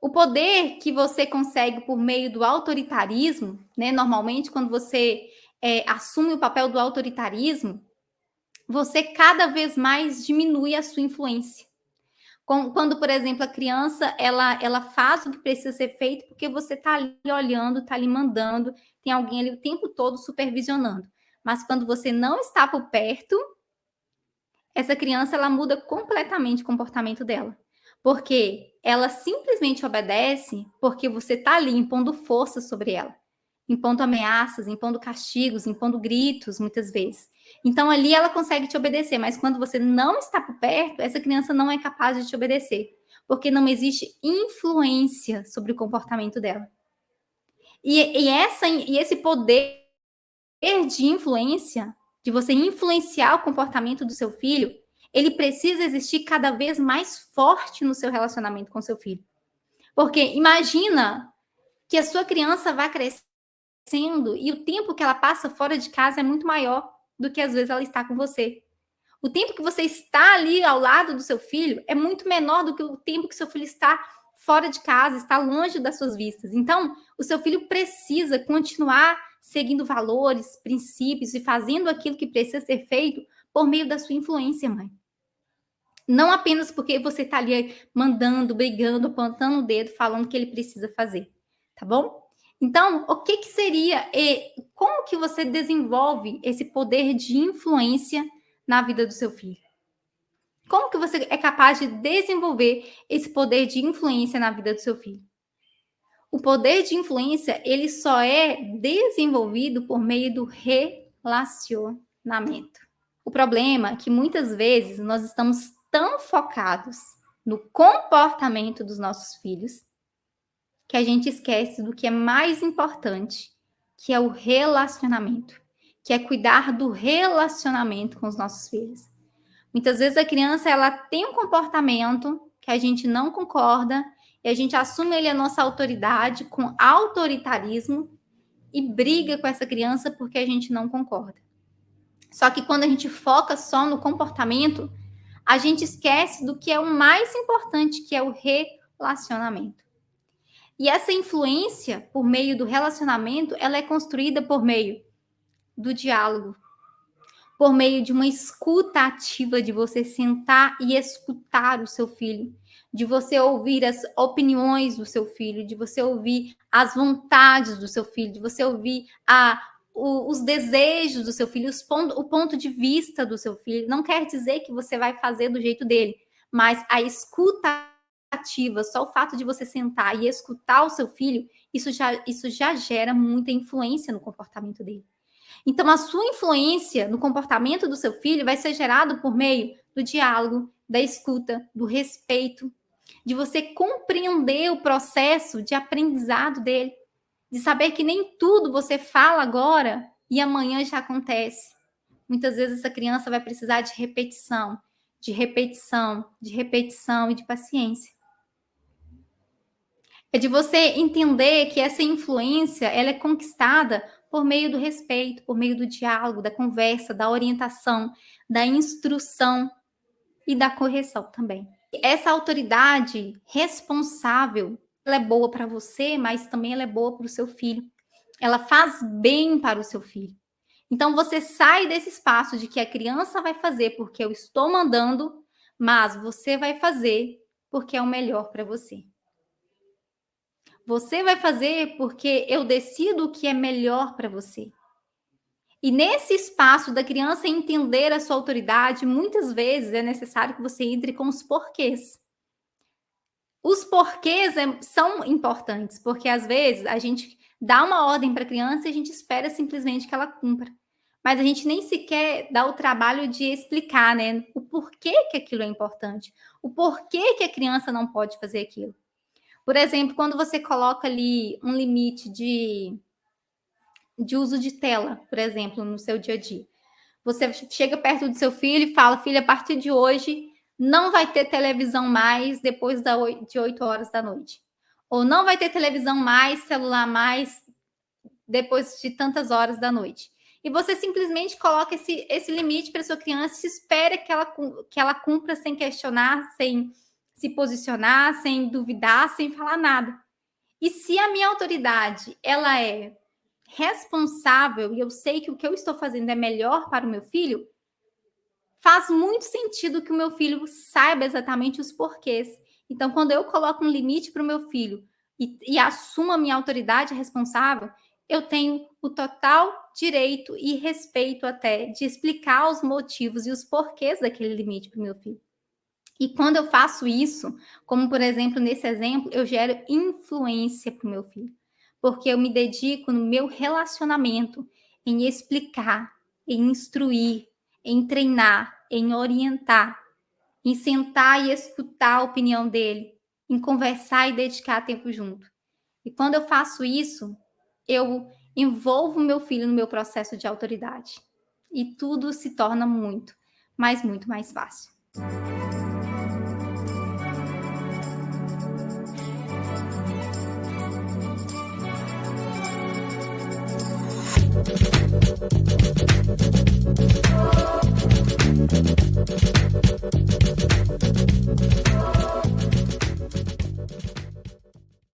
O poder que você consegue por meio do autoritarismo, né? Normalmente, quando você assume o papel do autoritarismo, você cada vez mais diminui a sua influência. Quando, por exemplo, a criança ela faz o que precisa ser feito porque você está ali olhando, está ali mandando, tem alguém ali o tempo todo supervisionando. Mas quando você não está por perto, essa criança ela muda completamente o comportamento dela. Porque ela simplesmente obedece porque você está ali impondo força sobre ela, impondo ameaças, impondo castigos, impondo gritos, muitas vezes. Então ali ela consegue te obedecer, mas quando você não está por perto, essa criança não é capaz de te obedecer, porque não existe influência sobre o comportamento dela. E esse poder de influência, de você influenciar o comportamento do seu filho, ele precisa existir cada vez mais forte no seu relacionamento com seu filho. Porque imagina que a sua criança vai crescendo e o tempo que ela passa fora de casa é muito maior do que às vezes ela está com você. O tempo que você está ali ao lado do seu filho é muito menor do que o tempo que seu filho está fora de casa, está longe das suas vistas. Então, o seu filho precisa continuar seguindo valores, princípios e fazendo aquilo que precisa ser feito por meio da sua influência, mãe. Não apenas porque você está ali mandando, brigando, apontando o dedo, falando que ele precisa fazer, tá bom? Então, o que seria e como que você desenvolve esse poder de influência na vida do seu filho? Como que você é capaz de desenvolver esse poder de influência na vida do seu filho? O poder de influência, ele só é desenvolvido por meio do relacionamento. O problema é que muitas vezes nós estamos tão focados no comportamento dos nossos filhos que a gente esquece do que é mais importante, que é o relacionamento, que é cuidar do relacionamento com os nossos filhos. Muitas vezes a criança ela tem um comportamento que a gente não concorda e a gente assume ele a nossa autoridade com autoritarismo e briga com essa criança porque a gente não concorda. Só que quando a gente foca só no comportamento, a gente esquece do que é o mais importante, que é o relacionamento. E essa influência por meio do relacionamento, ela é construída por meio do diálogo, por meio de uma escuta ativa, de você sentar e escutar o seu filho, de você ouvir as opiniões do seu filho, de você ouvir as vontades do seu filho, de você ouvir os desejos do seu filho, o ponto de vista do seu filho. Não quer dizer que você vai fazer do jeito dele, mas a escuta ativa, só o fato de você sentar e escutar o seu filho, isso já gera muita influência no comportamento dele. Então, a sua influência no comportamento do seu filho vai ser gerado por meio do diálogo, da escuta, do respeito, de você compreender o processo de aprendizado dele, de saber que nem tudo você fala agora e amanhã já acontece. Muitas vezes essa criança vai precisar de repetição, de repetição, de repetição e de paciência. É de você entender que essa influência ela é conquistada por meio do respeito, por meio do diálogo, da conversa, da orientação, da instrução e da correção também. Essa autoridade responsável, ela é boa para você, mas também ela é boa para o seu filho. Ela faz bem para o seu filho. Então você sai desse espaço de que a criança vai fazer porque eu estou mandando, mas você vai fazer porque é o melhor para você. Você vai fazer porque eu decido o que é melhor para você. E nesse espaço da criança entender a sua autoridade, muitas vezes é necessário que você entre com os porquês. Os porquês são importantes, porque às vezes a gente dá uma ordem para a criança e a gente espera simplesmente que ela cumpra. Mas a gente nem sequer dá o trabalho de explicar, né? O porquê que aquilo é importante. O porquê que a criança não pode fazer aquilo. Por exemplo, quando você coloca ali um limite de uso de tela, por exemplo, no seu dia a dia. Você chega perto do seu filho e fala: filho, a partir de hoje não vai ter televisão mais depois de 8 horas da noite. Ou não vai ter televisão mais, celular mais, depois de tantas horas da noite. E você simplesmente coloca esse limite para sua criança e espera que ela cumpra sem questionar, se posicionar, sem duvidar, sem falar nada. E se a minha autoridade, ela é responsável e eu sei que o que eu estou fazendo é melhor para o meu filho, faz muito sentido que o meu filho saiba exatamente os porquês. Então, quando eu coloco um limite para o meu filho e assumo a minha autoridade responsável, eu tenho o total direito e respeito até de explicar os motivos e os porquês daquele limite para o meu filho. E quando eu faço isso, como por exemplo nesse exemplo, eu gero influência para o meu filho, porque eu me dedico no meu relacionamento em explicar, em instruir, em treinar, em orientar, em sentar e escutar a opinião dele, em conversar e dedicar tempo junto. E quando eu faço isso, eu envolvo meu filho no meu processo de autoridade. E tudo se torna muito, mas muito mais fácil.